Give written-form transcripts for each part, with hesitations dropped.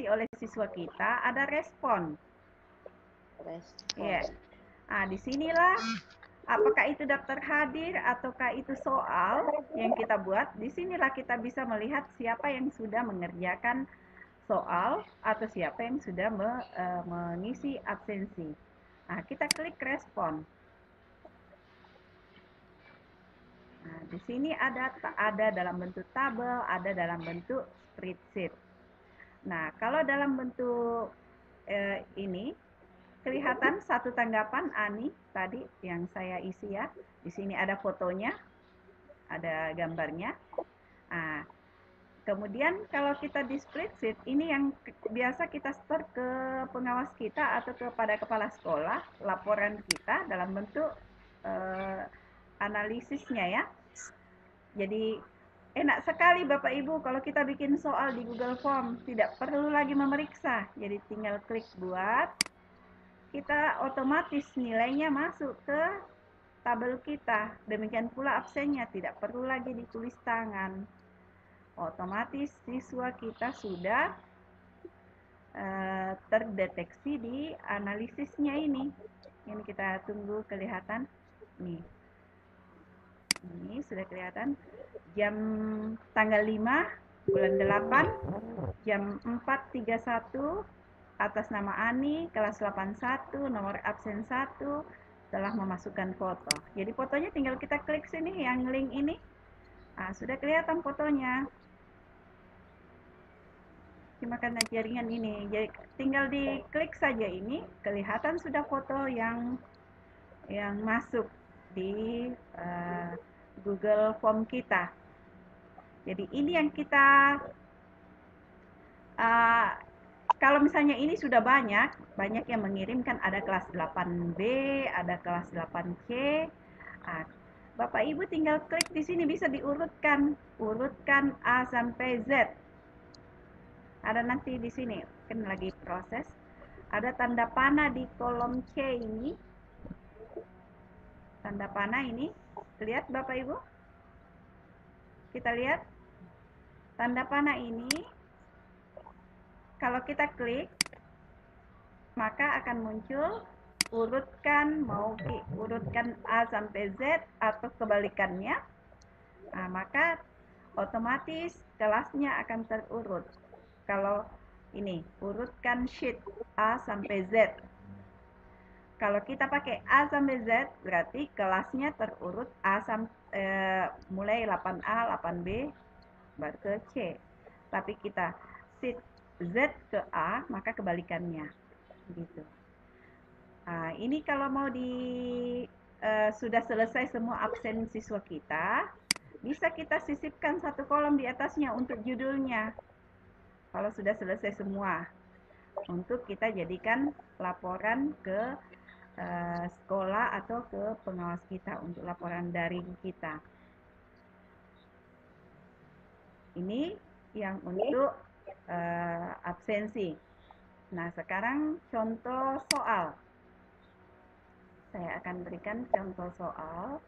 diisi oleh siswa kita, ada respon. Ya. Nah, disinilah apakah itu daftar hadir ataukah itu soal yang kita buat. Disinilah kita bisa melihat siapa yang sudah mengerjakan soal atau siapa yang sudah mengisi absensi. Nah, kita klik respon. Nah, di sini ada dalam bentuk tabel, ada dalam bentuk spreadsheet. Nah, kalau dalam bentuk ini kelihatan satu tanggapan Ani tadi yang saya isi ya. Di sini ada fotonya, ada gambarnya. Nah, kemudian kalau kita di spreadsheet, ini yang biasa kita store ke pengawas kita atau kepada kepala sekolah, laporan kita dalam bentuk analisisnya ya. Jadi enak sekali Bapak Ibu kalau kita bikin soal di Google Form, tidak perlu lagi memeriksa. Jadi tinggal klik buat, kita otomatis nilainya masuk ke tabel kita. Demikian pula absennya, tidak perlu lagi ditulis tangan. Otomatis siswa kita sudah terdeteksi di analisisnya ini. Ini kita tunggu kelihatan. Nih. Ini sudah kelihatan. Jam tanggal 5 bulan 8 jam 4.31 atas nama Ani, kelas 81, nomor absen 1, telah memasukkan foto. Jadi fotonya tinggal kita klik sini yang link ini. Nah, sudah kelihatan fotonya. Cuma karena jaringan ini, jadi tinggal diklik saja ini, kelihatan sudah foto yang masuk di Google Form kita. Jadi ini yang kita kalau misalnya ini sudah banyak yang mengirimkan, ada kelas 8B, ada kelas 8C. Nah, Bapak Ibu tinggal klik di sini, bisa diurutkan, urutkan A sampai Z. Ada nanti di sini, kan lagi proses. Ada tanda panah di kolom C ini. Tanda panah ini, lihat Bapak Ibu. Kita lihat tanda panah ini. Kalau kita klik, maka akan muncul urutkan, mau urutkan A sampai Z atau kebalikannya. Nah, maka otomatis kelasnya akan terurut. Kalau ini, urutkan sheet A sampai Z. Kalau kita pakai A sampai Z, berarti kelasnya terurut mulai 8A, 8B, baru ke C. Tapi kita sheet Z ke A, maka kebalikannya. Gitu. Nah, ini kalau mau sudah selesai semua absen siswa kita, bisa kita sisipkan satu kolom di atasnya untuk judulnya. Kalau sudah selesai semua, untuk kita jadikan laporan ke sekolah atau ke pengawas kita untuk laporan daring kita. Ini yang untuk absensi. Nah, sekarang contoh soal. Saya akan berikan contoh soal.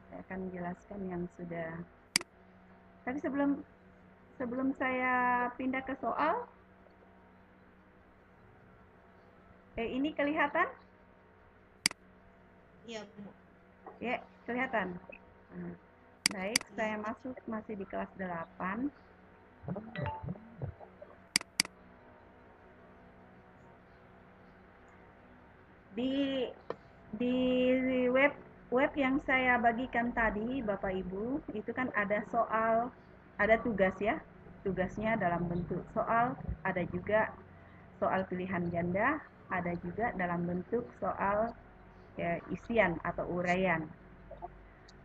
Saya akan jelaskan yang sudah. Tapi sebelum saya pindah ke soal, ini kelihatan? Iya, Bu. Ya, kelihatan. Nah, baik, saya masih di kelas 8. Di web yang saya bagikan tadi, Bapak Ibu, itu kan ada soal, ada tugas ya. Tugasnya dalam bentuk soal, ada juga soal pilihan ganda, ada juga dalam bentuk soal ya, isian atau uraian.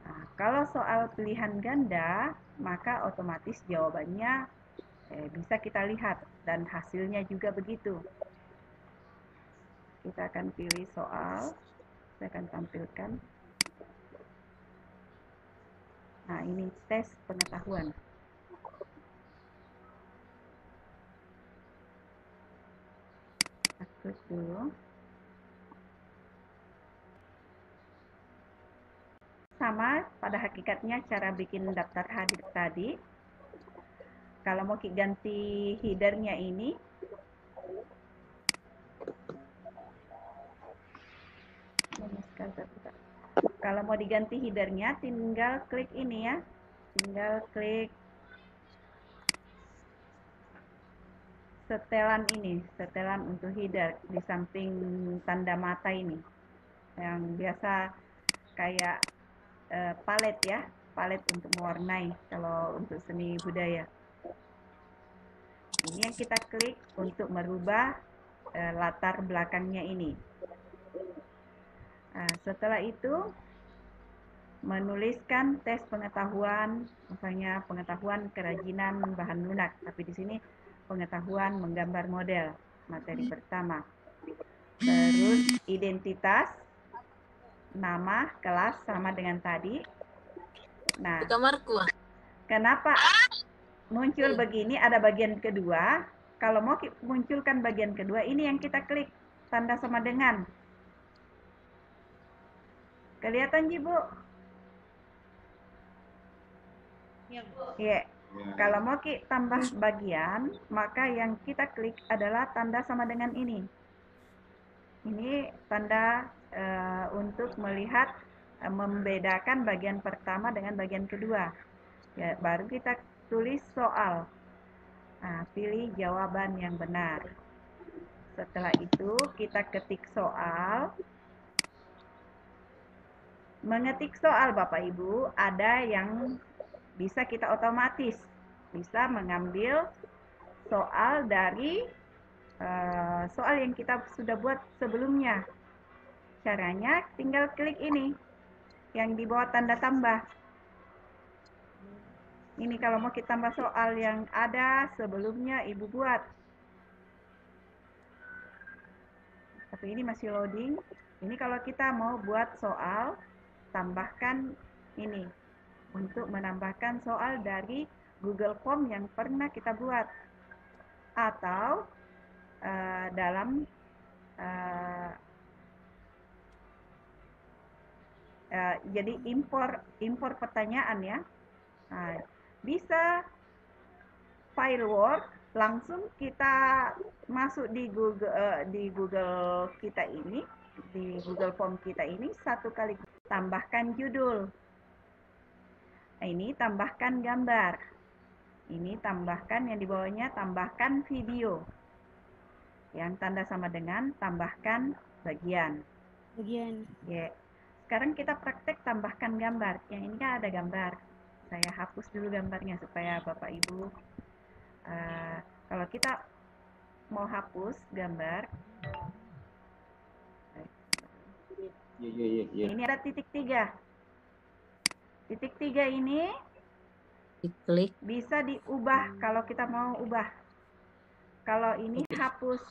Nah, kalau soal pilihan ganda, maka otomatis jawabannya bisa kita lihat dan hasilnya juga begitu. Kita akan pilih soal, saya akan tampilkan. Nah, ini tes pengetahuan. Aktif dulu. Sama pada hakikatnya cara bikin daftar hadir tadi. Kalau mau ganti headernya ini, kalau mau diganti headernya, tinggal klik ini ya. Tinggal klik setelan ini, setelan untuk header di samping tanda mata ini. Yang biasa kayak palet ya, palet untuk mewarnai kalau untuk seni budaya. Ini yang kita klik untuk merubah latar belakangnya ini. Nah, setelah itu menuliskan tes pengetahuan, misalnya pengetahuan kerajinan bahan lunak, tapi di sini pengetahuan menggambar model, materi pertama. Terus identitas, nama, kelas sama dengan tadi. Nah, kenapa muncul begini? Ada bagian kedua. Kalau mau munculkan bagian kedua, ini yang kita klik tanda sama dengan. Kelihatan Ji, Bu? Ya, Bu. Ya. Kalau mau tambah bagian, maka yang kita klik adalah tanda sama dengan ini. Ini tanda untuk melihat membedakan bagian pertama dengan bagian kedua. Ya, baru kita tulis soal. Nah, pilih jawaban yang benar. Setelah itu kita ketik soal. Mengetik soal Bapak Ibu ada yang bisa kita otomatis. Bisa mengambil soal dari soal yang kita sudah buat sebelumnya. Caranya tinggal klik ini yang di bawah tanda tambah. Ini kalau mau kita tambah soal yang ada sebelumnya Ibu buat. Tapi ini masih loading. Ini kalau kita mau buat soal, tambahkan ini. Untuk menambahkan soal dari Google Form yang pernah kita buat. Atau dalam jadi impor pertanyaan ya. Nah, bisa file Word langsung kita masuk di Google kita ini, di Google Form kita ini, satu kali tambahkan judul. Nah, ini tambahkan gambar. Ini tambahkan yang di bawahnya tambahkan video. Yang tanda sama dengan tambahkan bagian. Ya. Sekarang kita praktek tambahkan gambar. Yang ini kan ada gambar. Saya hapus dulu gambarnya supaya Bapak Ibu kalau kita mau hapus gambar, ini ada titik 3. Titik 3 ini diklik, bisa diubah kalau kita mau ubah. Kalau ini hapus.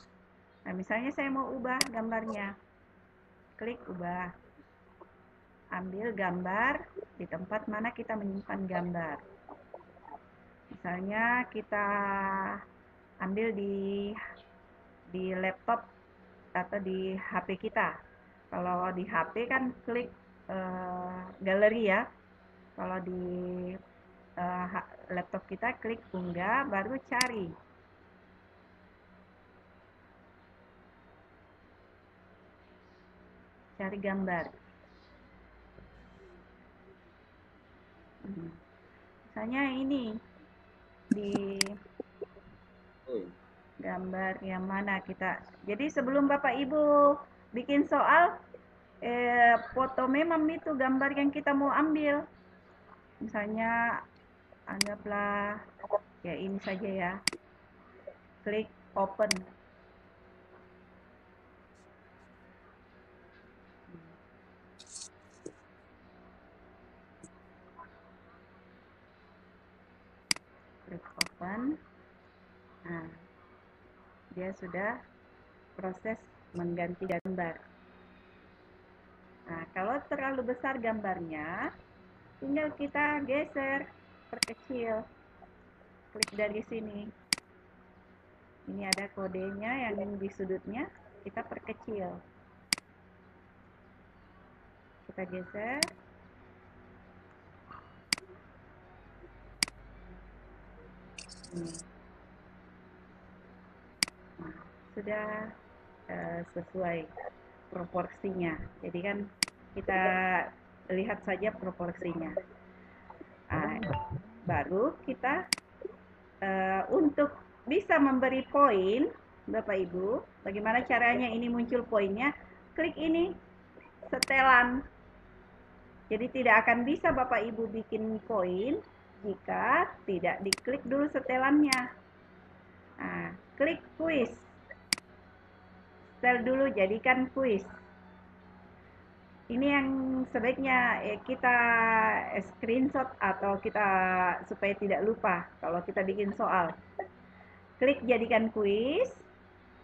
Nah, misalnya saya mau ubah gambarnya. Klik ubah. Ambil gambar di tempat mana kita menyimpan gambar. Misalnya kita ambil di laptop atau di HP kita. Kalau di HP kan klik galeri ya. Kalau di laptop kita klik unggah, baru cari. Cari gambar. Misalnya ini di gambar yang mana kita. Jadi sebelum Bapak Ibu bikin soal, foto memang itu gambar yang kita mau ambil. Misalnya anggaplah ya ini saja ya. Klik open. Klik open. Nah, dia sudah proses mengganti gambar. Nah, kalau terlalu besar gambarnya, tinggal kita geser, perkecil. Klik dari sini. Ini ada kodenya yang di sudutnya, kita perkecil. Kita geser. Nah, sudah sesuai proporsinya. Jadi kan kita lihat saja proporsinya. Nah, baru kita untuk bisa memberi poin, Bapak Ibu, bagaimana caranya ini muncul poinnya? Klik ini, setelan. Jadi tidak akan bisa Bapak Ibu bikin poin jika tidak diklik dulu setelannya. Nah, klik kuis. Setel dulu, jadikan kuis. Ini yang sebaiknya kita screenshot atau kita supaya tidak lupa kalau kita bikin soal. Klik jadikan kuis,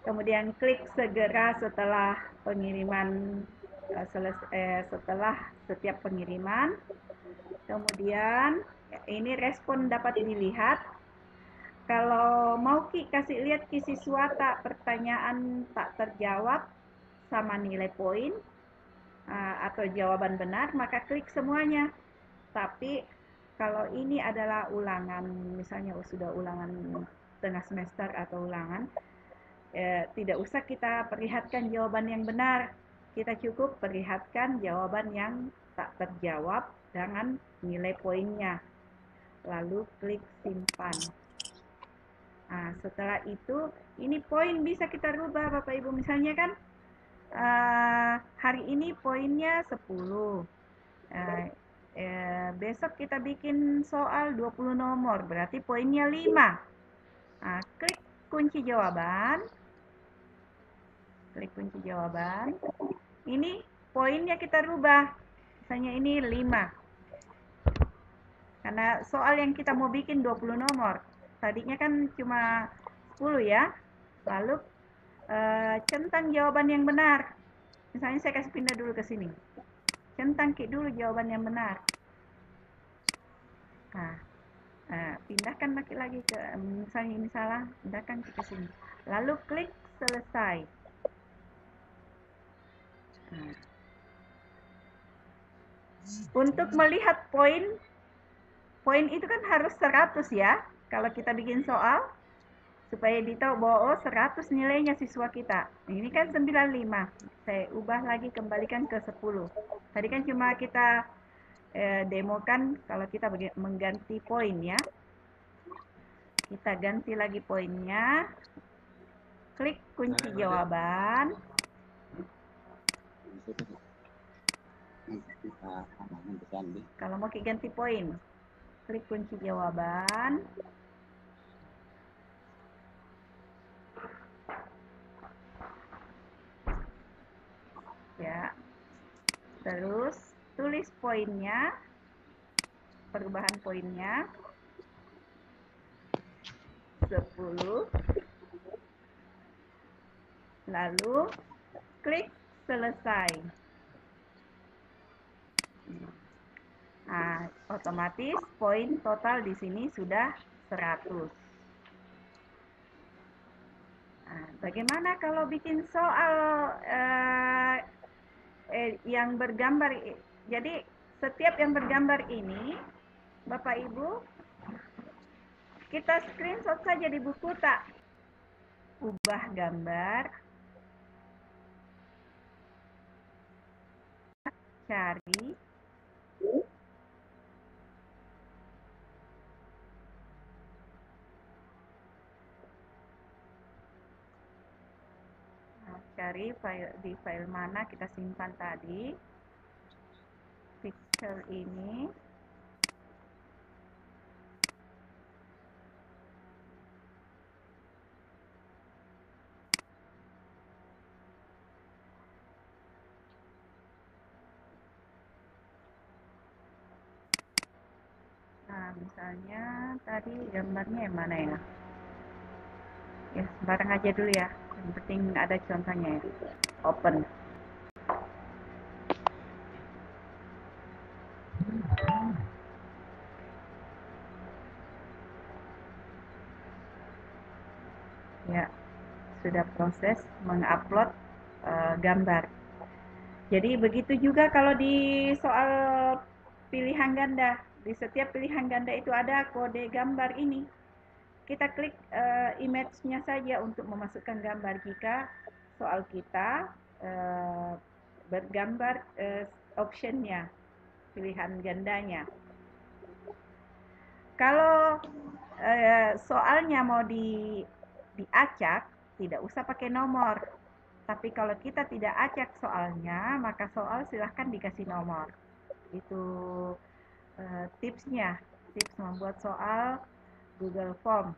kemudian klik segera setelah pengiriman setelah setiap pengiriman. Kemudian ini respon dapat dilihat. Kalau mau kasih lihat ke siswa tak pertanyaan tak terjawab sama nilai poin atau jawaban benar, maka klik semuanya. Tapi kalau ini adalah ulangan, misalnya sudah ulangan tengah semester atau ulangan, tidak usah kita perlihatkan jawaban yang benar. Kita cukup perlihatkan jawaban yang tak terjawab dengan nilai poinnya. Lalu klik simpan. Nah, setelah itu, ini poin bisa kita rubah Bapak Ibu. Misalnya kan, hari ini poinnya 10. Besok kita bikin soal 20 nomor, berarti poinnya 5. Nah, klik kunci jawaban. Klik kunci jawaban. Ini poinnya kita rubah. Misalnya ini 5. Karena soal yang kita mau bikin 20 nomor. Tadinya kan cuma 10 ya. Lalu centang jawaban yang benar. Misalnya saya kasih pindah dulu ke sini. Centang dulu jawaban yang benar. Nah, pindahkan lagi ke, misalnya ini salah, pindahkan ke sini. Lalu klik selesai. Nah. Untuk melihat poin itu kan harus 100 ya. Kalau kita bikin soal, supaya ditahu bahwa 100 nilainya siswa kita. Ini kan 95. Saya ubah lagi, kembalikan ke 10. Tadi kan cuma kita demokan kalau kita mengganti poin ya. Kita ganti lagi poinnya. Klik kunci jawaban. Kalau mau ganti poin, klik kunci jawaban. Ya. Terus tulis poinnya, perubahan poinnya 10. Lalu klik selesai. Nah, otomatis poin total di sini sudah 100. Nah, bagaimana kalau bikin soal yang bergambar? Jadi setiap yang bergambar ini, Bapak Ibu, kita screenshot saja di buku tak. Ubah gambar, cari, cari file di file mana kita simpan tadi, picture ini. Nah, misalnya tadi gambarnya yang mana ya? Ya, sembarang aja dulu ya. Yang penting ada contohnya ya. Open. Ya, sudah proses mengupload gambar. Jadi begitu juga kalau di soal pilihan ganda. Di setiap pilihan ganda itu ada kode gambar ini. kita klik image-nya saja untuk memasukkan gambar jika soal kita bergambar option-nya, pilihan gandanya. Kalau soalnya mau diacak, tidak usah pakai nomor. Tapi kalau kita tidak acak soalnya, maka soal silahkan dikasih nomor. Itu tipsnya, tips membuat soal Google Form.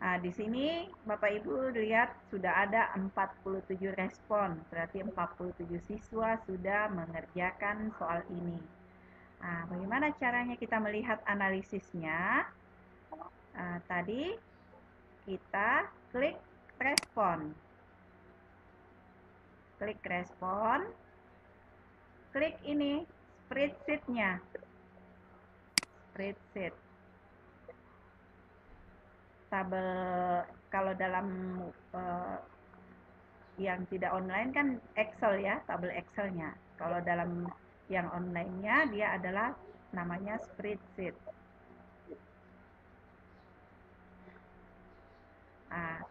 Nah, di sini Bapak Ibu lihat sudah ada 47 respon, berarti 47 siswa sudah mengerjakan soal ini. Nah, bagaimana caranya kita melihat analisisnya? Nah, tadi kita klik respon. Klik respon. Klik ini spreadsheet-nya. Spreadsheet. Tabel kalau dalam yang tidak online kan Excel ya, tabel Excel-nya. Kalau dalam yang online-nya dia adalah namanya spreadsheet. Nah,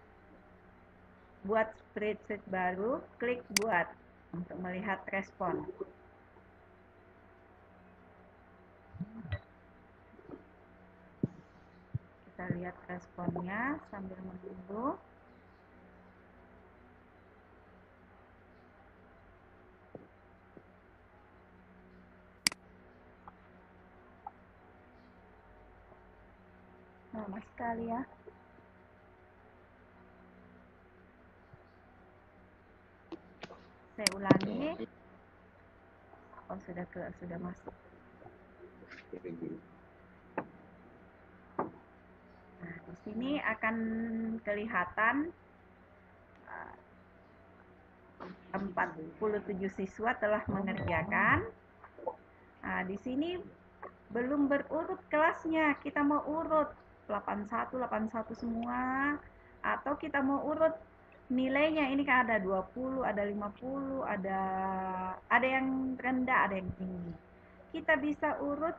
buat spreadsheet baru, klik buat untuk melihat respon. Kita lihat responnya sambil menunggu. Lama sekali ya. Saya ulangi. Oh, sudah masuk. Nah, di sini akan kelihatan 47 siswa telah mengerjakan. Nah, di sini belum berurut kelasnya. Kita mau urut 81, 81 semua. Atau kita mau urut nilainya. Ini kan ada 20, ada 50, ada yang rendah, ada yang tinggi. Kita bisa urut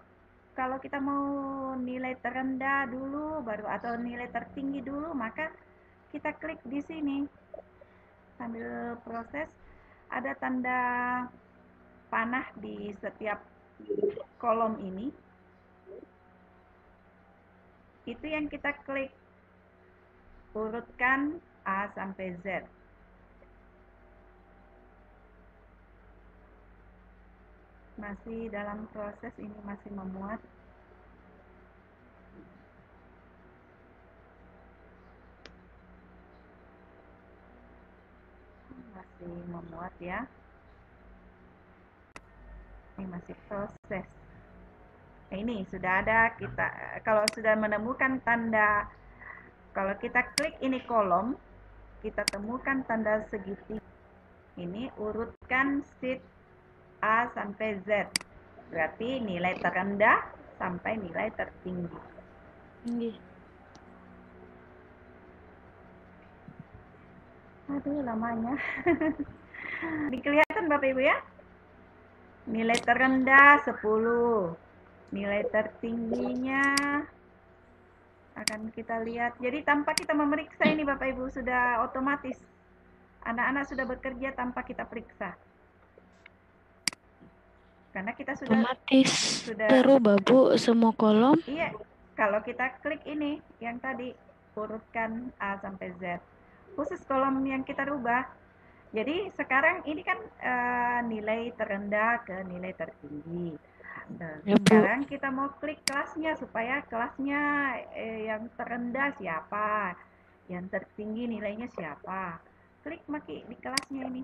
kalau kita mau nilai terendah dulu baru atau nilai tertinggi dulu, maka kita klik di sini. Sambil proses ada tanda panah di setiap kolom ini. Itu yang kita klik. Urutkan A sampai Z. Masih dalam proses ini, masih memuat. Masih memuat ya. Ini masih proses. Nah, ini sudah ada, kita kalau sudah menemukan tanda, kalau kita klik ini kolom, kita temukan tanda segitiga. Ini urutkan sheet A sampai Z. Berarti nilai terendah sampai nilai tertinggi. Aduh, lamanya. Dikelihatan Bapak Ibu ya? Nilai terendah 10. Nilai tertingginya akan kita lihat. Jadi tanpa kita memeriksa ini Bapak Ibu, sudah otomatis. Anak-anak sudah bekerja tanpa kita periksa. Karena kita sudah otomatis berubah Bu semua kolom. Iya, kalau kita klik ini yang tadi urutkan A sampai Z. Khusus kolom yang kita rubah. Jadi sekarang ini kan nilai terendah ke nilai tertinggi. Sekarang kita mau klik kelasnya supaya kelasnya yang terendah siapa, yang tertinggi nilainya siapa. Klik maki di kelasnya ini.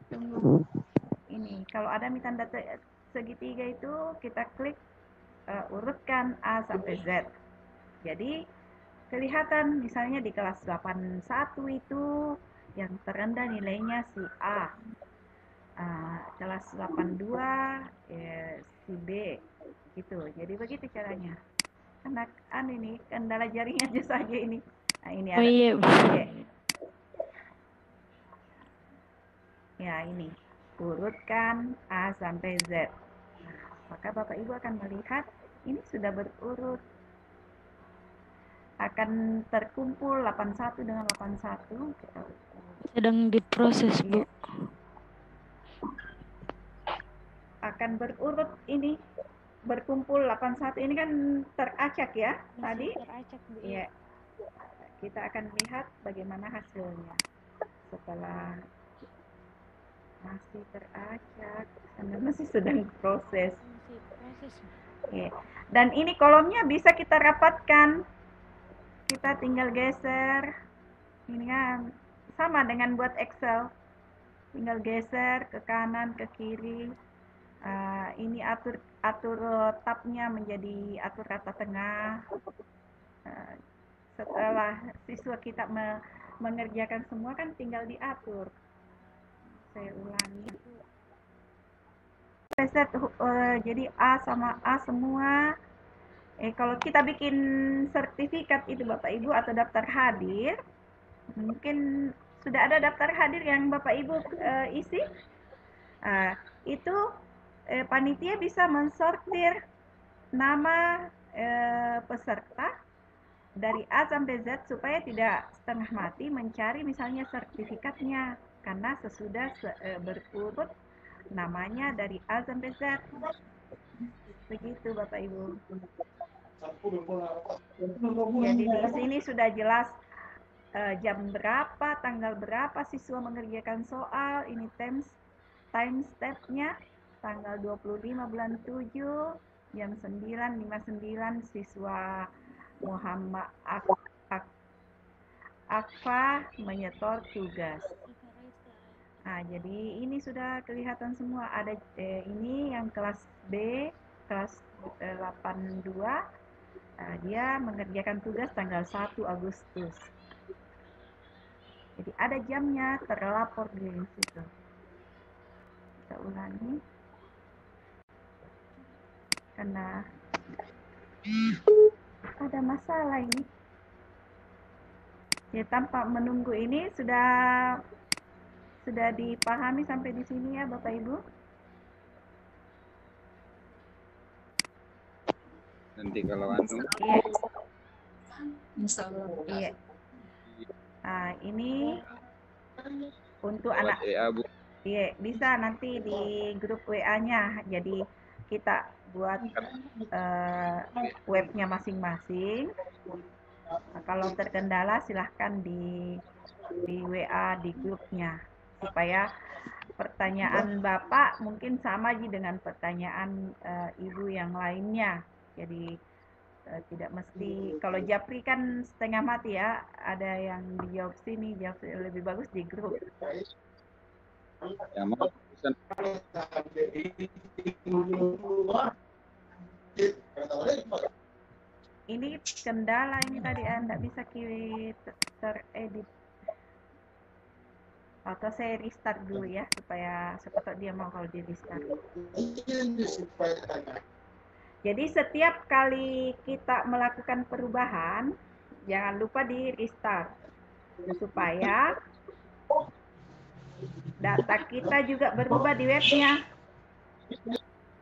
Tunggu. Ini kalau ada tanda segitiga itu kita klik urutkan A sampai Z. Jadi kelihatan misalnya di kelas 81 itu yang terendah nilainya si A. Kelas 82 si B gitu. Jadi begitu caranya. Anak ini kendala jaring aja saja ini. Nah, ini ada. Iya, ya ini urutkan A sampai Z. Maka Bapak Ibu akan melihat ini sudah berurut, akan terkumpul 81 dengan 81. Kita Sedang diproses, Bu. akan berurut ini, berkumpul 81 ini kan teracak ya tadi. Teracak, Bu. Iya. Kita akan lihat bagaimana hasilnya setelah masih teracak karena masih sedang proses. Ya. Dan ini kolomnya bisa kita rapatkan, kita tinggal geser. Ini kan sama dengan buat Excel, tinggal geser ke kanan ke kiri. Ini atur tabnya menjadi atur rata tengah. Setelah siswa kita mengerjakan semua kan tinggal diatur. Saya ulangi. Jadi A sama A semua. Kalau kita bikin sertifikat itu Bapak Ibu atau daftar hadir, mungkin sudah ada daftar hadir yang Bapak Ibu isi. Itu panitia bisa mensortir nama peserta dari A sampai Z supaya tidak setengah mati mencari misalnya sertifikatnya, karena sesudah berurut namanya dari A sampai Z. Begitu Bapak Ibu. Jadi di sini sudah jelas jam berapa, tanggal berapa siswa mengerjakan soal. Ini time step-nya tanggal 25 bulan 7 jam 9.59 siswa Muhammad Akfa menyetor tugas. Nah, jadi ini sudah kelihatan semua. Ada ini yang kelas B, kelas 82. Dia mengerjakan tugas tanggal 1 Agustus. Jadi ada jamnya terlapor di situ. Kita ulangi. Karena ada masalah ini. Ya, tanpa menunggu ini sudah dipahami sampai di sini ya Bapak Ibu. Nanti kalau anu. Iya. Iya. Ini untuk anak. Iya, bisa nanti di grup WA-nya. Jadi kita buat webnya masing-masing. Kalau terkendala silahkan di WA di grupnya supaya pertanyaan Bapak mungkin sama dengan pertanyaan Ibu yang lainnya. Jadi tidak mesti, kalau Japri kan setengah mati ya, ada yang dijawab sini, jawab lebih bagus di grup. Ya, mau pesan. Ini kendala ini tadi Anda bisa teredit. Atau saya restart dulu ya supaya dia mau kalau di restart. Jadi setiap kali kita melakukan perubahan, jangan lupa di restart supaya data kita juga berubah di webnya.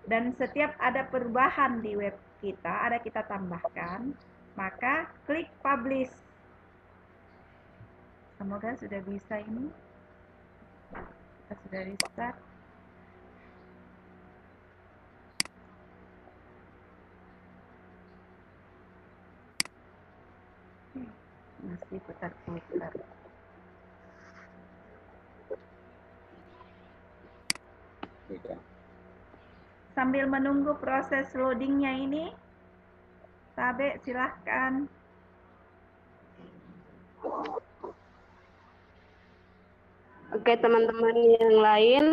Dan setiap ada perubahan di web kita, kita tambahkan, maka klik publish. Semoga sudah bisa ini. Kita sudah restart. Masih putar-putar. Sambil menunggu proses loadingnya ini, Tabe silahkan. Oke, teman-teman yang lain,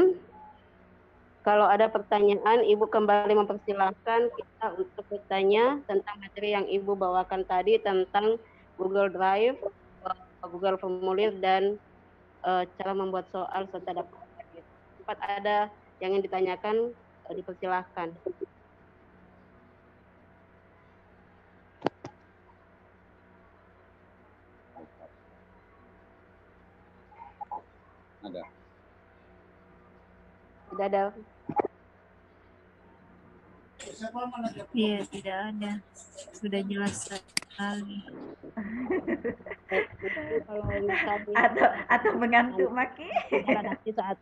kalau ada pertanyaan, Ibu kembali mempersilahkan kita untuk bertanya tentang materi yang Ibu bawakan tadi tentang Google Drive, Google Formulir, dan cara membuat soal serta dapat target. Sempat ada yang ingin ditanyakan, dipersilahkan. Ada. Tidak ada. Iya, tidak ada. Sudah jelas sekali. Itu kalau misalnya Atau mengantuk Maki. kendala nanti saat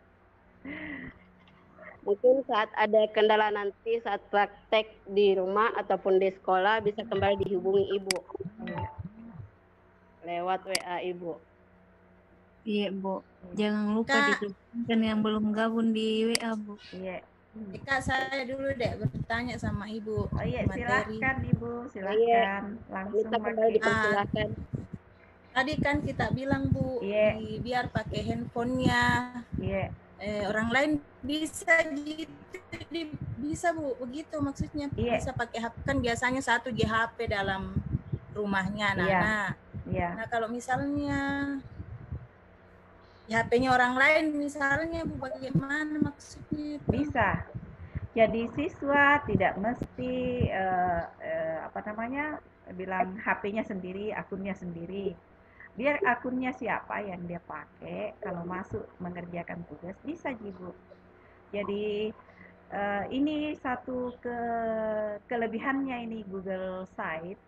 ada kendala nanti saat praktek di rumah ataupun di sekolah bisa kembali dihubungi Ibu lewat WA Ibu. Iya, Bu. Jangan lupa Kak. ditemukan yang belum gabung di WA, Bu. Iya. Kak, saya dulu deh bertanya sama Ibu. Oh iya, materi. silahkan Ibu, silahkan. Langsung Kita kembali Maki. dipersilahkan. Tadi kan kita bilang Bu, Iya. biar pakai handphonenya. Iya. Orang lain bisa gitu, bisa Bu, begitu maksudnya. Iya. Bisa pakai HP, kan biasanya 1 GHP dalam rumahnya anak-anak. Iya. Nah kalau misalnya HP-nya orang lain misalnya Bu, bagaimana maksudnya itu? Bisa. Jadi siswa tidak mesti bilang HP-nya sendiri, akunnya sendiri. Biar akunnya siapa yang dia pakai, kalau masuk mengerjakan tugas bisa Bu. Jadi ini satu kelebihannya ini Google Site.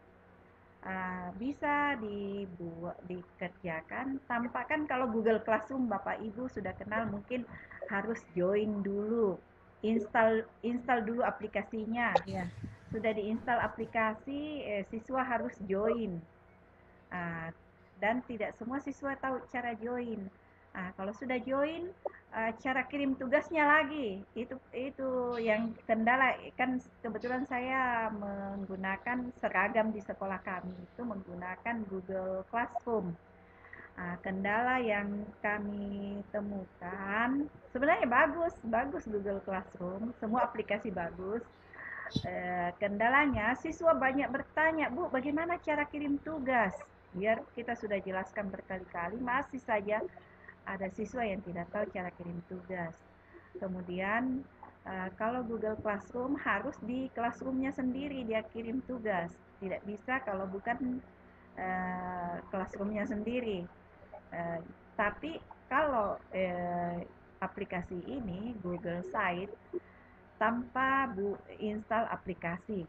Bisa dikerjakan tanpa, kan kalau Google Classroom Bapak Ibu sudah kenal, mungkin harus join dulu, install dulu aplikasinya. Iya. Sudah diinstal aplikasi, siswa harus join, dan tidak semua siswa tahu cara join. Kalau sudah join, cara kirim tugasnya lagi itu yang kendala. Kan kebetulan saya menggunakan seragam di sekolah kami itu menggunakan Google Classroom. Kendala yang kami temukan, sebenarnya bagus Google Classroom, semua aplikasi bagus. Kendalanya siswa banyak bertanya, Bu, bagaimana cara kirim tugas? Biar kita sudah jelaskan berkali-kali, masih saja ada siswa yang tidak tahu cara kirim tugas. Kemudian kalau Google Classroom harus di Classroom-nya sendiri dia kirim tugas, tidak bisa kalau bukan Classroom-nya sendiri. Tapi kalau aplikasi ini Google Site tanpa install aplikasi,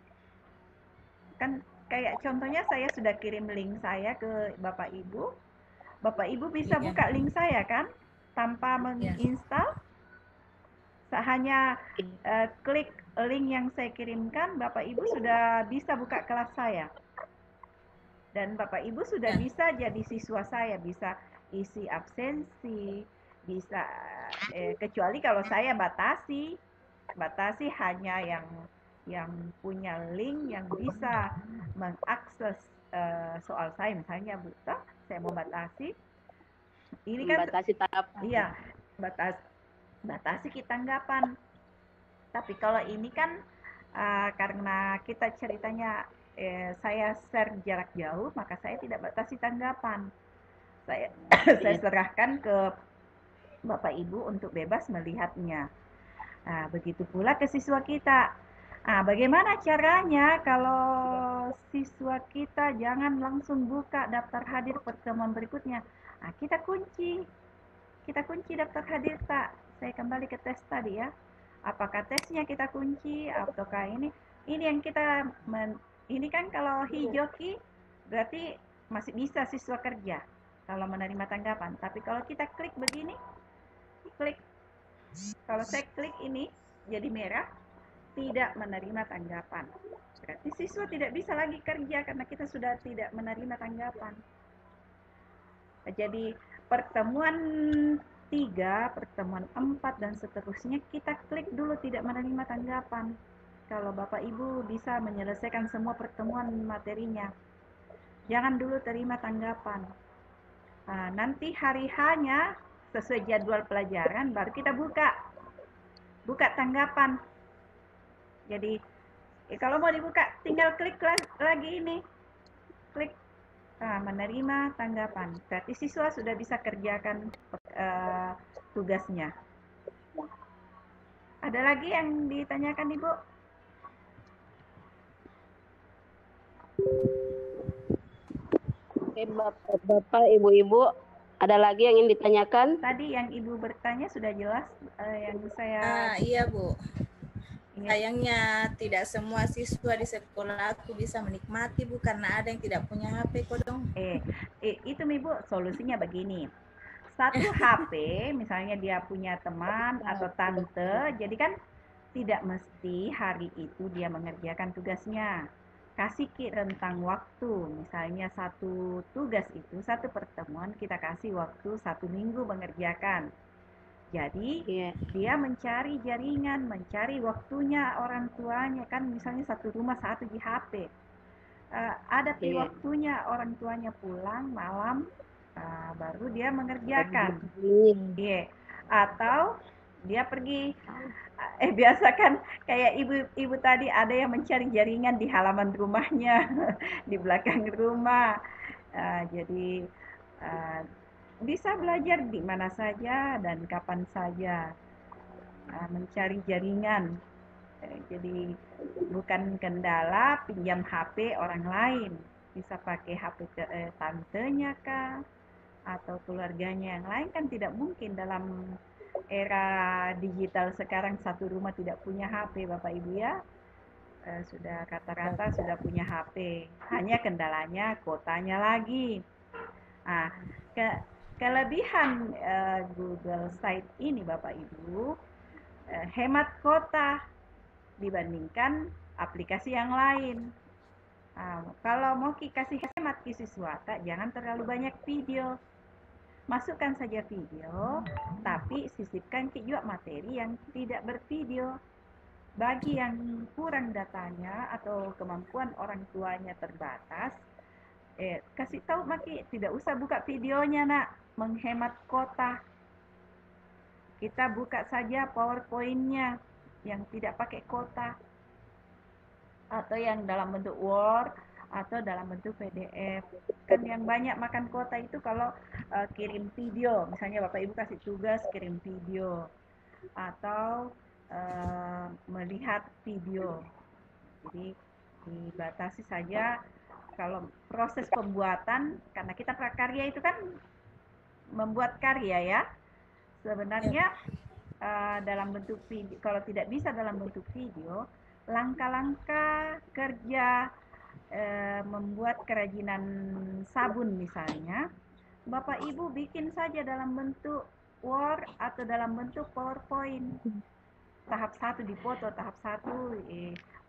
kan kayak contohnya saya sudah kirim link saya ke Bapak Ibu bisa buka link saya kan tanpa menginstal. Hanya klik link yang saya kirimkan, Bapak Ibu sudah bisa buka kelas saya. Dan Bapak Ibu sudah bisa jadi siswa saya, bisa isi absensi, bisa kecuali kalau saya batasi hanya yang punya link yang bisa mengakses soal saya, misalnya buta, saya mau batasi. Ini kan Batasi tanggapan. Iya, batasi kita tanggapan. Tapi kalau ini kan karena kita ceritanya saya share jarak jauh, maka saya tidak batasi tanggapan. Saya serahkan ke Bapak Ibu untuk bebas melihatnya. Begitu pula ke siswa kita. Bagaimana caranya kalau siswa kita jangan langsung buka daftar hadir pertemuan berikutnya? Kita kunci daftar hadir tak? Saya kembali ke tes tadi ya. Apakah tesnya kita kunci ataukah ini yang kita ini kan kalau hijau ki berarti masih bisa siswa kerja kalau menerima tanggapan. Tapi kalau kita klik begini, kalau saya klik ini jadi merah, tidak menerima tanggapan. Berarti siswa tidak bisa lagi kerja karena kita sudah tidak menerima tanggapan. Jadi pertemuan 3, pertemuan 4 dan seterusnya kita klik dulu tidak menerima tanggapan. Kalau Bapak Ibu bisa menyelesaikan semua pertemuan materinya, jangan dulu terima tanggapan. Nanti hari hanya sesuai jadwal pelajaran baru kita buka tanggapan. Jadi kalau mau dibuka tinggal klik lagi ini, klik menerima tanggapan. Berarti siswa sudah bisa kerjakan tugasnya. Ada lagi yang ditanyakan Ibu? Oke, Bapak, Ibu-ibu, ada lagi yang ingin ditanyakan? Tadi yang Ibu bertanya sudah jelas yang saya... Iya Bu. Ini Sayangnya tidak semua siswa di sekolah aku bisa menikmati Bu, karena ada yang tidak punya HP kok dong. itu Ibu solusinya begini. Satu HP, misalnya dia punya teman atau tante, jadi kan tidak mesti hari itu dia mengerjakan tugasnya. Kasih rentang waktu, misalnya satu tugas itu, satu pertemuan kita kasih waktu 1 minggu mengerjakan. Jadi Iya. dia mencari jaringan, mencari waktunya orang tuanya, kan misalnya satu rumah satu di HP. Ada Iya. waktunya orang tuanya pulang malam, baru dia mengerjakan. Iya. Atau dia pergi, biasa kan kayak ibu tadi ada yang mencari jaringan di halaman rumahnya, di belakang rumah. Jadi bisa belajar di mana saja dan kapan saja, mencari jaringan. Jadi bukan kendala pinjam HP orang lain, bisa pakai HP tantenya kah atau keluarganya yang lain, kan tidak mungkin dalam era digital sekarang satu rumah tidak punya HP Bapak Ibu ya. Sudah rata-rata sudah punya HP, hanya kendalanya kotanya lagi. Nah, kelebihan Google Site ini Bapak Ibu, hemat kota dibandingkan aplikasi yang lain. Kalau mau kasih hemat ke siswa, jangan terlalu banyak video. Masukkan saja video, tapi sisipkan juga materi yang tidak bervideo. Bagi yang kurang datanya atau kemampuan orang tuanya terbatas, kasih tahu Maki, tidak usah buka videonya nak, menghemat kota. Kita buka saja PowerPoint-nya yang tidak pakai kota, atau yang dalam bentuk Word atau dalam bentuk PDF. Kan yang banyak makan kota itu kalau kirim video, misalnya Bapak Ibu kasih tugas kirim video atau melihat video. Jadi dibatasi saja. Kalau proses pembuatan, karena kita prakarya itu kan membuat karya ya, sebenarnya dalam bentuk video, kalau tidak bisa dalam bentuk video, langkah-langkah kerja membuat kerajinan sabun misalnya, Bapak Ibu bikin saja dalam bentuk Word atau dalam bentuk PowerPoint. Tahap 1 dipoto, tahap 1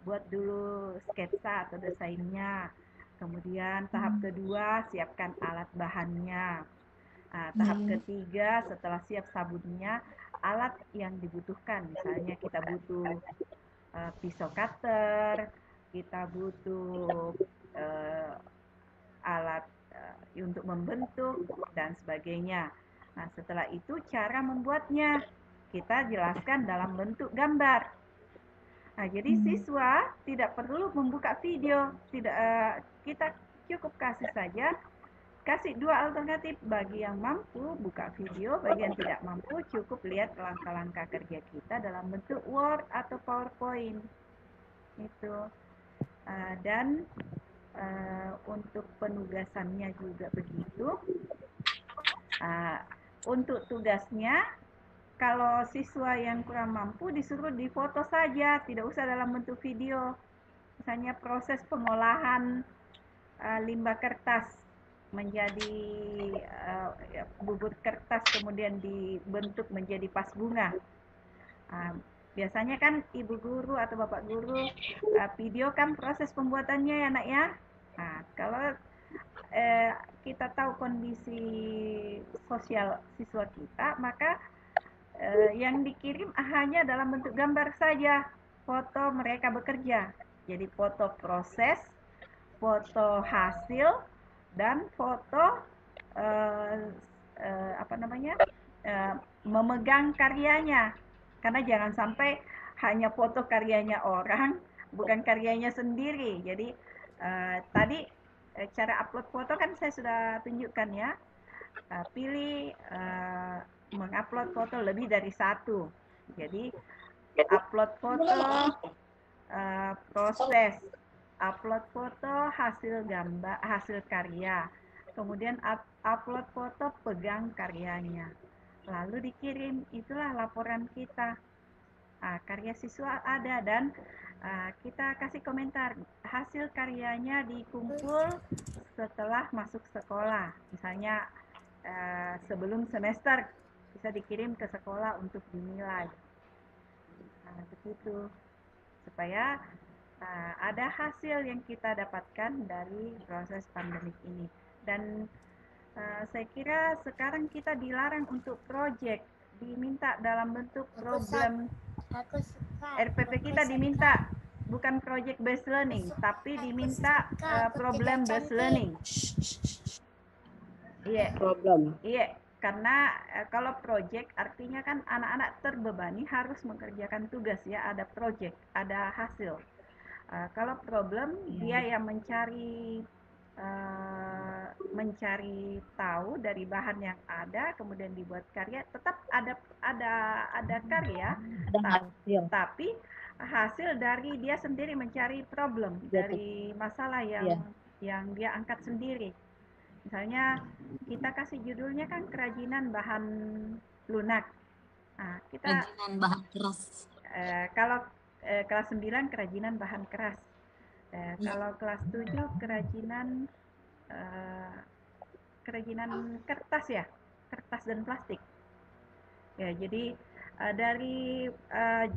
buat dulu sketsa atau desainnya. Kemudian tahap kedua siapkan alat bahannya. Tahap ketiga setelah siap sabunnya, alat yang dibutuhkan, misalnya kita butuh pisau cutter, kita butuh alat untuk membentuk dan sebagainya. Nah, setelah itu cara membuatnya kita jelaskan dalam bentuk gambar. Nah, jadi siswa tidak perlu membuka video, kita cukup kasih saja, kasih 2 alternatif, bagi yang mampu buka video, bagi yang tidak mampu cukup lihat langkah-langkah kerja kita dalam bentuk Word atau PowerPoint. Itu. Dan untuk penugasannya juga begitu. Untuk tugasnya, kalau siswa yang kurang mampu disuruh difoto saja, tidak usah dalam bentuk video. Misalnya proses pengolahan limbah kertas menjadi bubut kertas, kemudian dibentuk menjadi vas bunga. Biasanya kan ibu guru atau bapak guru video kan proses pembuatannya ya nak ya. Nah, kalau kita tahu kondisi sosial siswa kita, maka yang dikirim hanya dalam bentuk gambar saja, foto mereka bekerja. Jadi foto proses, foto hasil, dan foto memegang karyanya. Karena jangan sampai hanya foto karyanya orang, bukan karyanya sendiri. Jadi tadi cara upload foto kan saya sudah tunjukkan ya. Pilih mengupload foto lebih dari 1. Jadi upload foto proses, upload foto hasil gambar, hasil karya, kemudian upload foto pegang karyanya, lalu dikirim. Itulah laporan kita. Karya siswa ada dan kita kasih komentar hasil karyanya dikumpul setelah masuk sekolah. Misalnya sebelum semester bisa dikirim ke sekolah untuk dinilai. Begitu supaya ada hasil yang kita dapatkan dari proses pandemik ini. Dan saya kira sekarang kita dilarang untuk project, diminta dalam bentuk problem. RPP kita diminta bukan project based learning, tapi diminta problem based learning. Iya. Problem. Iya, karena kalau project artinya kan anak-anak terbebani harus mengerjakan tugas ya, ada project, ada hasil. Kalau problem dia yang mencari tahu dari bahan yang ada, kemudian dibuat karya, tetap ada karya, tapi hasil dari dia sendiri mencari problem dari masalah yang dia angkat sendiri. Misalnya kita kasih judulnya kan kerajinan bahan lunak. Kerajinan bahan keras. Kalau kelas 9 kerajinan bahan keras. Kalau kelas 7 kerajinan kertas ya, kertas dan plastik. Ya, jadi dari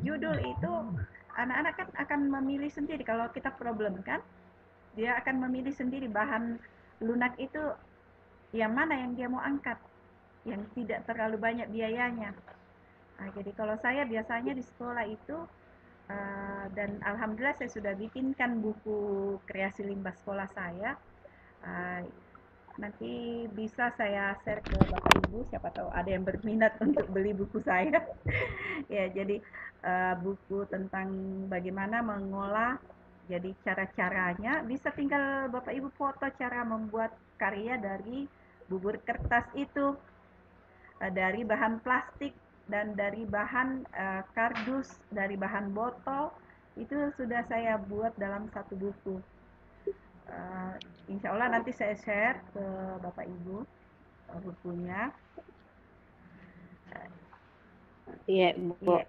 judul itu anak-anak kan akan memilih sendiri. Kalau kita problem kan, dia akan memilih sendiri bahan lunak itu yang mana yang dia mau angkat, yang tidak terlalu banyak biayanya. Jadi kalau saya biasanya di sekolah itu dan alhamdulillah saya sudah bikinkan buku kreasi limbah sekolah saya. Nanti bisa saya share ke Bapak Ibu, siapa tahu ada yang berminat untuk beli buku saya. Ya, jadi buku tentang bagaimana mengolah, jadi cara-caranya bisa tinggal Bapak Ibu foto cara membuat karya dari bubur kertas itu, dari bahan plastik dan dari bahan kardus, dari bahan botol, itu sudah saya buat dalam satu buku. Insya Allah nanti saya share ke Bapak Ibu bukunya. Iya, Bu.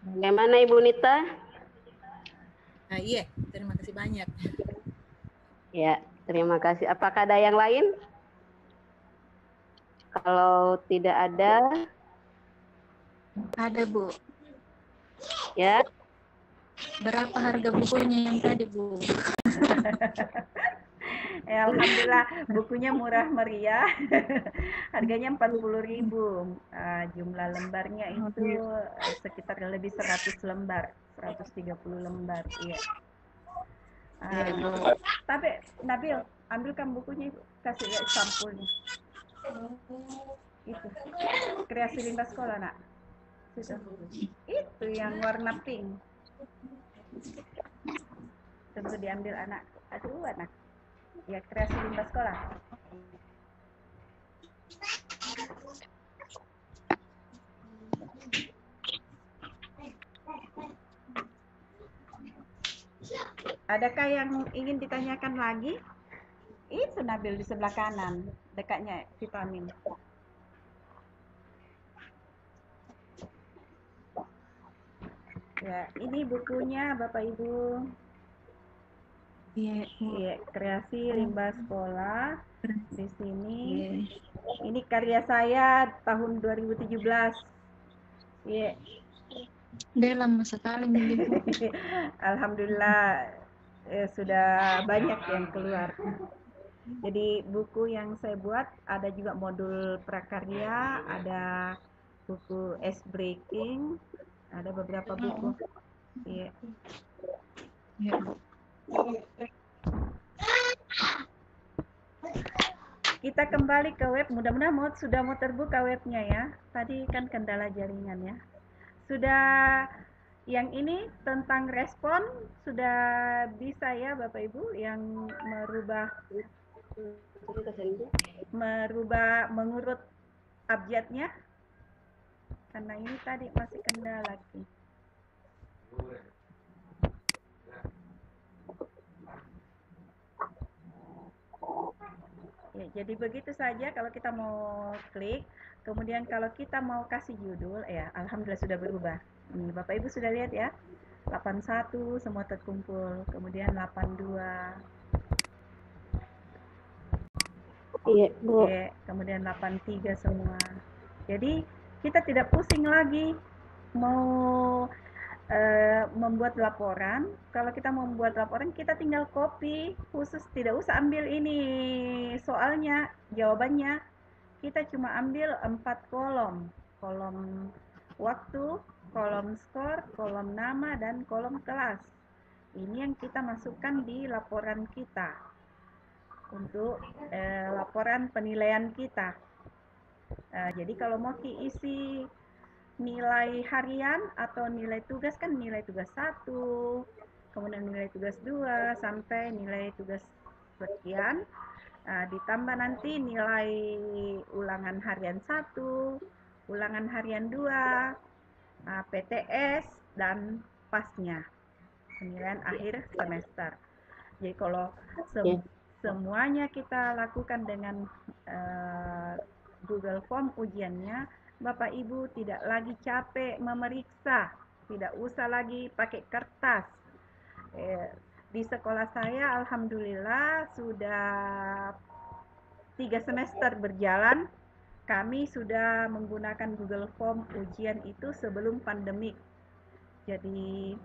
Bagaimana Ibu Nita? Iya, terima kasih banyak. Ya, terima kasih. Apakah ada yang lain? Kalau tidak ada, Ada, Bu. ya. Berapa harga bukunya yang tadi, Bu? Alhamdulillah bukunya murah meriah. Harganya 40.000. Jumlah lembarnya itu sekitar lebih 100 lembar, 130 lembar. Iya. Tapi Nabil, ambilkan bukunya, kasih lihat sampulnya. Itu kreasi limbah sekolah, Nak. Itu yang warna pink. Tentu diambil anak. Aduh, anak. Ya, kreasi limbah sekolah. Adakah yang ingin ditanyakan lagi? Itu Nabil di sebelah kanan, dekatnya vitamin. Ya, ini bukunya Bapak Ibu. Iya, kreasi limbah sekolah. Di sini. Ini karya saya tahun 2017. Iya. Udah lama sekali nih. Alhamdulillah sudah banyak yang keluar. Jadi buku yang saya buat ada juga modul prakarya, ada buku ice breaking, ada beberapa buku. Iya. Ya. Kita kembali ke web, mudah-mudahan sudah mau terbuka webnya ya. Tadi kan kendala jaringan ya. Sudah yang ini tentang respon sudah bisa ya Bapak Ibu yang mengurut abjadnya, karena ini tadi masih kendala lagi. Ya, jadi begitu saja kalau kita mau klik, kemudian kalau kita mau kasih judul, ya alhamdulillah sudah berubah. Ini Bapak Ibu sudah lihat ya. 81 semua terkumpul, kemudian 82. Iya, Bu. Oke, kemudian 83 semua. Jadi kita tidak pusing lagi mau membuat laporan. Kalau kita mau membuat laporan, kita tinggal copy khusus, tidak usah ambil ini soalnya, jawabannya. Kita cuma ambil 4 kolom. Kolom waktu, kolom skor, kolom nama, dan kolom kelas. Ini yang kita masukkan di laporan kita untuk laporan penilaian kita. Jadi kalau mau isi nilai harian atau nilai tugas, kan nilai tugas 1, kemudian nilai tugas 2 sampai nilai tugas sekian, ditambah nanti nilai ulangan harian 1, ulangan harian 2, PTS, dan pasnya, penilaian akhir semester. Jadi kalau semuanya kita lakukan dengan Google Form ujiannya, Bapak Ibu tidak lagi capek memeriksa, tidak usah lagi pakai kertas. Di sekolah saya alhamdulillah sudah 3 semester berjalan, kami sudah menggunakan Google Form ujian itu sebelum pandemik. Jadi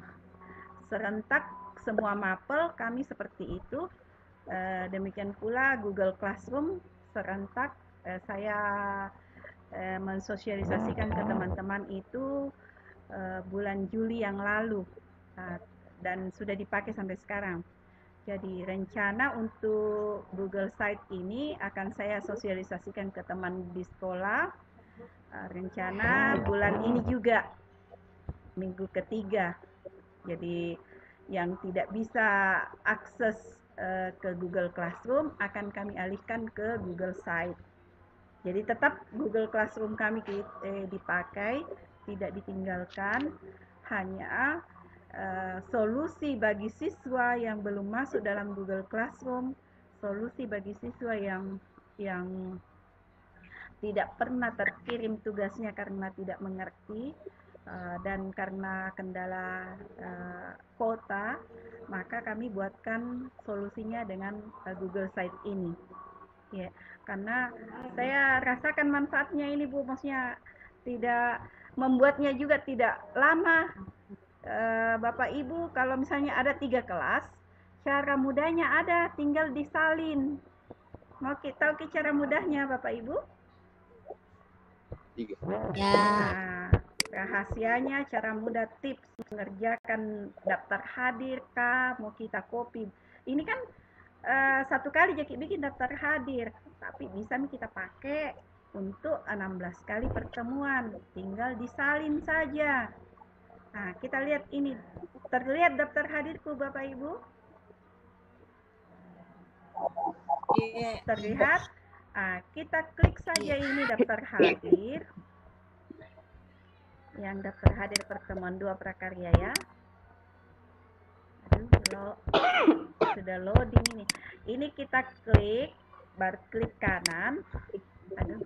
serentak semua mapel kami seperti itu. Demikian pula Google Classroom serentak saya mensosialisasikan ke teman-teman itu bulan Juli yang lalu, dan sudah dipakai sampai sekarang. Jadi rencana untuk Google Site ini akan saya sosialisasikan ke teman di sekolah, rencana bulan ini juga, minggu ketiga. Jadi yang tidak bisa akses ke Google Classroom akan kami alihkan ke Google Site. Jadi tetap Google Classroom kami dipakai, tidak ditinggalkan, hanya solusi bagi siswa yang belum masuk dalam Google Classroom, solusi bagi siswa yang tidak pernah terkirim tugasnya karena tidak mengerti, dan karena kendala kuota, maka kami buatkan solusinya dengan Google Site ini. Ya, karena saya rasakan manfaatnya ini, Bu, maksudnya tidak membuatnya juga tidak lama. Bapak Ibu kalau misalnya ada 3 kelas, cara mudahnya ada, tinggal disalin. Mau tahu cara mudahnya Bapak Ibu? 3. Ya. Nah, rahasianya cara mudah, tips mengerjakan daftar hadir kah, mau kita copy. Ini kan satu kali jadi bikin daftar hadir, tapi bisa kita pakai untuk 16 kali pertemuan, tinggal disalin saja. Nah, kita lihat ini, terlihat daftar hadirku Bapak Ibu? Terlihat? Kita klik saja ini daftar hadir, yang daftar hadir pertemuan 2 prakarya ya. Aduh, sudah loading ini. Ini kita klik, baru klik kanan. Aduh.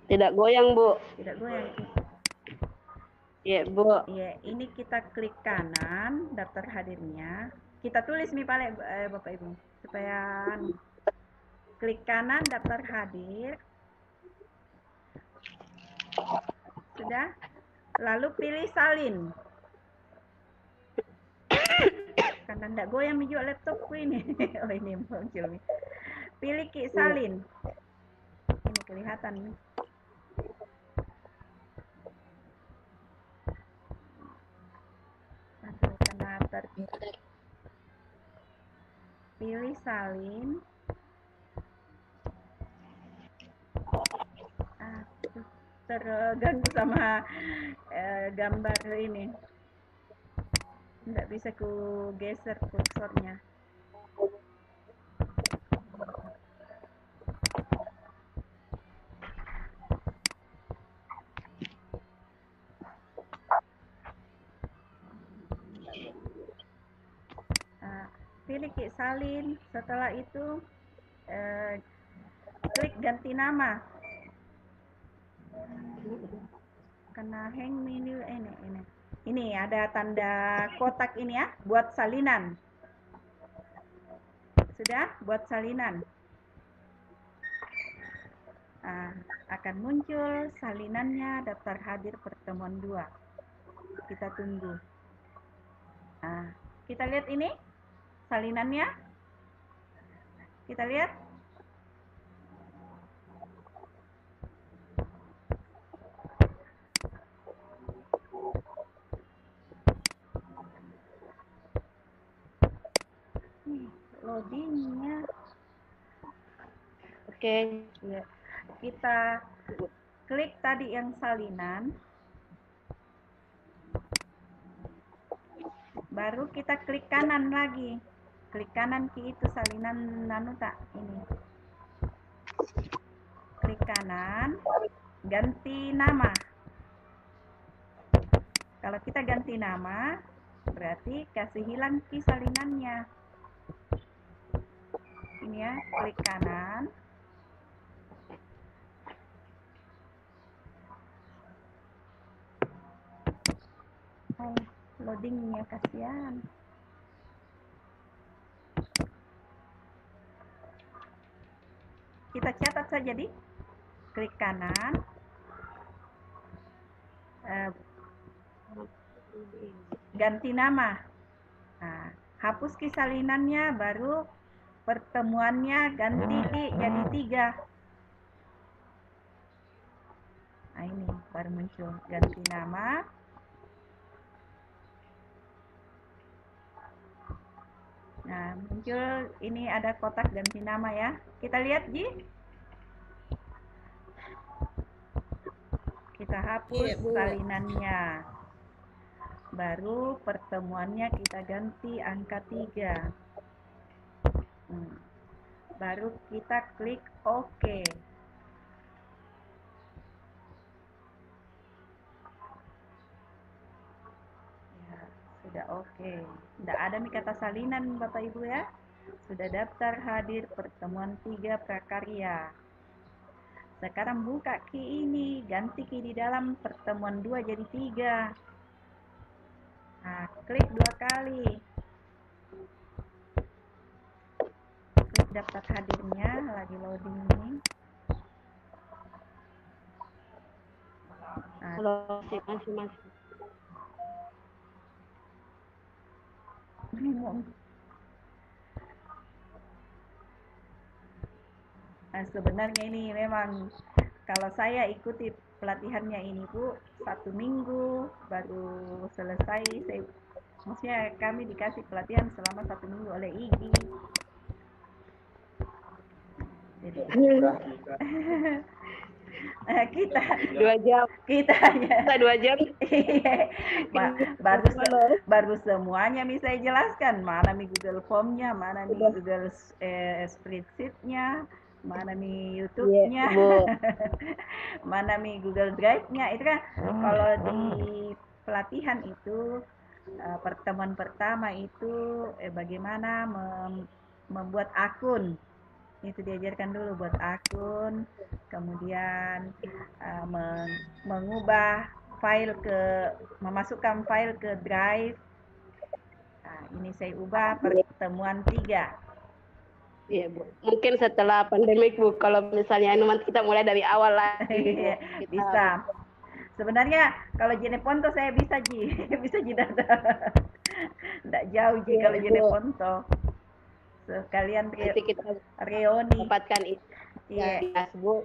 Tidak goyang, Bu. Tidak goyang. Iya, Bu. Iya, ini kita klik kanan daftar hadirnya. Kita tulis nih Bapak Ibu supaya klik kanan daftar hadir. Sudah? Lalu pilih salin. Karena enggak goyang juga laptopku ini. Oh, ini muncul nih. Pilih salin. Ini kelihatan nih. Pilih salin. Terganggu sama gambar ini. Nggak bisa ku geser kursornya. Pilih salin. Setelah itu klik ganti nama. kena hang menu ini. Ini ada tanda kotak ini ya, buat salinan. Sudah buat salinan. Nah, akan muncul salinannya daftar hadir pertemuan 2. Kita tunggu. Nah, kita lihat ini salinannya. Kita lihat. Loadingnya. Oke. Ya. Kita klik tadi yang salinan. Baru kita klik kanan lagi. Klik kanan ke itu salinan tak ini. Klik kanan, ganti nama. Kalau kita ganti nama, berarti kasih hilang ki salinannya. Ini ya, klik kanan. Oh, loadingnya kasihan. Kita catat saja di klik kanan. Ganti nama. Nah, hapus ki salinannya, baru pertemuannya ganti jadi 3. Nah, ini baru muncul ganti nama. Nah, muncul ini ada kotak ganti nama ya. Kita lihat Ji. Kita hapus salinannya. Baru pertemuannya kita ganti angka 3. Baru kita klik OK. Ya, sudah OK. Tidak ada nih kata salinan Bapak Ibu ya. Sudah daftar hadir pertemuan 3 prakarya. Sekarang buka ki ini, ganti ki di dalam pertemuan 2 jadi 3. Nah, klik 2 kali. Klik daftar hadirnya, lagi loading ini. Nah, Halo, masih. bingung. Nah, sebenarnya ini memang kalau saya ikuti pelatihannya ini Bu, 1 minggu baru selesai. Maksudnya kami dikasih pelatihan selama 1 minggu oleh IGI. Jadi, kita 2 jam. Kita hanya 2 jam. baru semuanya bisa saya jelaskan. Mana nih Google Form-nya, mana nih Google Spreadsheet-nya, mana nih YouTube-nya, mana nih Google Drive-nya. Itu kan kalau di pelatihan itu pertemuan pertama itu bagaimana membuat akun. Itu diajarkan dulu buat akun, kemudian mengubah file memasukkan file ke Drive. Nah, ini saya ubah pertemuan 3. Iya Bu, mungkin setelah pandemik Bu, kalau misalnya nanti kita mulai dari awal lagi Bu. Bisa. Sebenarnya kalau Jeneponto saya bisa bisa data. Tidak jauh kalau Jeneponto. Sekalian kita reoni dapatkan itu. Iya. Bu,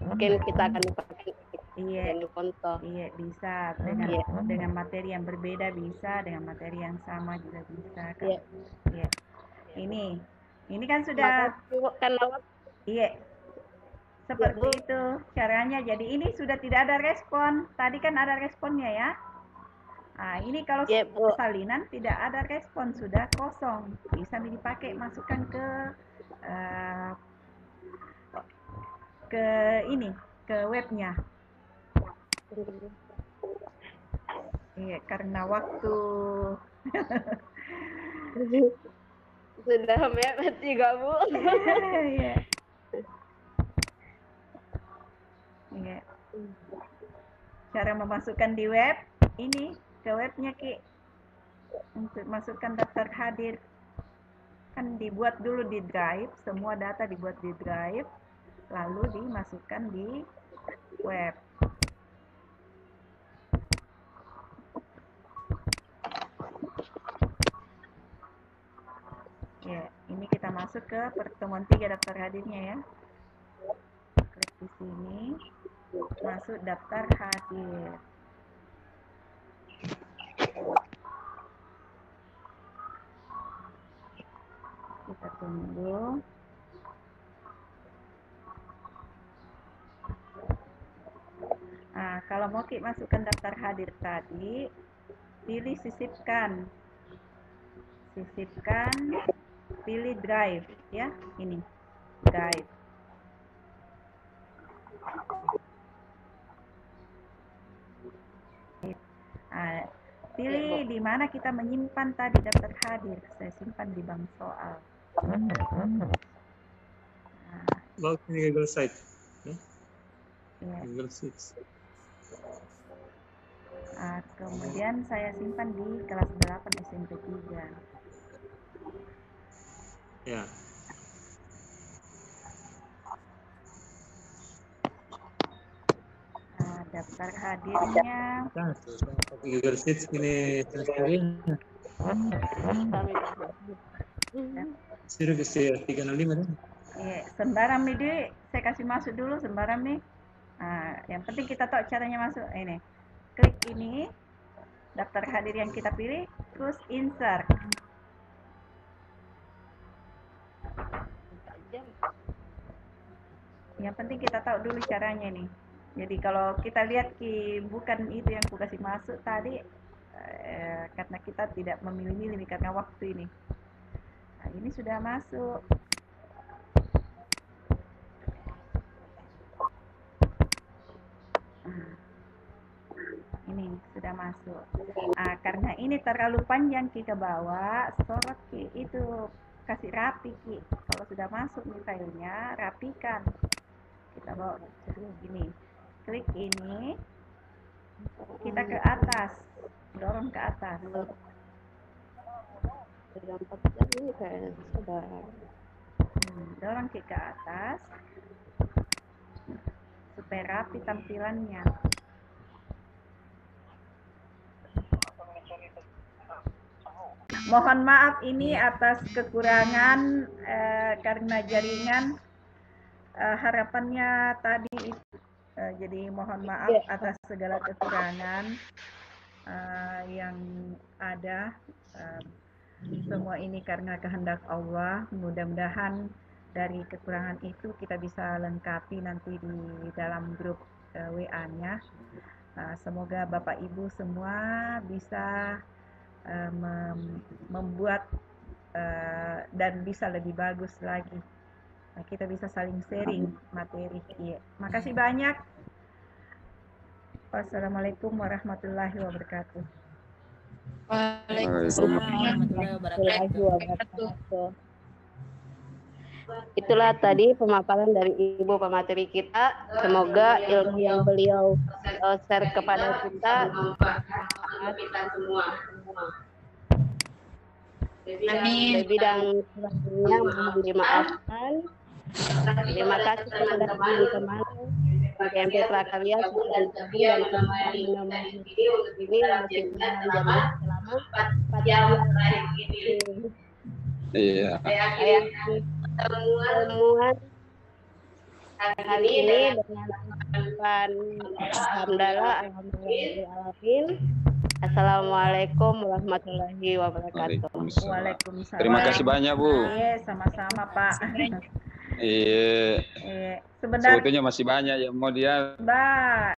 mungkin kita akan dapatkan Jeneponto. Iya, bisa dengan materi yang berbeda bisa, dengan materi yang sama juga bisa kan. Iya. Ini kan sudah iya. Seperti itu caranya. Jadi ini sudah tidak ada respon. Tadi kan ada responnya ya. Nah, ini kalau salinan tidak ada respon, sudah kosong. Bisa dipakai, masukkan ke webnya. Iya, karena waktu sudah mepet juga Bu. Iya. Iya. cara memasukkan di web, ini ke webnya Ki. Untuk masukkan daftar hadir, kan dibuat dulu di drive, semua data dibuat di drive, lalu dimasukkan di web. Ya, ini kita masuk ke pertemuan 3 daftar hadirnya ya. Klik di sini, masuk daftar hadir. Kita tunggu. Nah, kalau mau Ki masukkan daftar hadir tadi, pilih sisipkan. Sisipkan, pilih drive ya, ini drive. Nah, pilih di mana kita menyimpan tadi daftar hadir. Saya simpan di bank soal. Nah, Log in Google Site. ya. Google Sheets. Nah, kemudian saya simpan di kelas 8 SMP 3. Ya. Nah, daftar hadirnya. Nah, Google Sheets ini transferin. Suruh ke 305 kan? Ya, sembarang nih, saya kasih masuk dulu sembarang nih. Nah, yang penting kita tahu caranya masuk. Ini, klik ini, daftar hadir yang kita pilih, terus insert. Yang penting kita tahu dulu caranya nih. Jadi kalau kita lihat bukan itu yang aku kasih masuk tadi, karena kita tidak memilih-milih nih karena waktu ini. Nah, ini sudah masuk. Ini sudah masuk. Nah, karena ini terlalu panjang Ki ke bawah, sorot Ki, itu kasih rapi Ki. Kalau sudah masuk nih filenya, rapikan. Kita bawa gini, klik ini, kita ke atas, dorong ke atas. Dorong ke atas supaya rapi tampilannya. Mohon maaf ini atas kekurangan karena jaringan. Harapannya tadi jadi mohon maaf atas segala kekurangan yang ada. Semua ini karena kehendak Allah. Mudah-mudahan dari kekurangan itu kita bisa lengkapi nanti di dalam grup WA-nya. Semoga Bapak Ibu semua bisa membuat dan bisa lebih bagus lagi. Kita bisa saling sharing materi. Iya. Makasih banyak. Wassalamualaikum warahmatullahi wabarakatuh. Waalaikumsalam warahmatullahi wabarakatuh. Itulah tadi pemaparan dari Ibu pemateri kita. Semoga ilmu yang beliau share kepada kita kita semua. Dari bidang selanjutnya mohon dimaafkan. Terima kasih kepada teman-teman GMP Prakarya dan kemarin ini masih selama 4 jam ini. Iya. Pertemuan hari ini dengan alhamdulillah. Assalamualaikum warahmatullahi wabarakatuh. Waalaikumsalam. Terima kasih banyak Bu. Iya, sama-sama Pak. Iya. Sebenarnya Sebetulnya masih banyak yang mau dia. Mbak.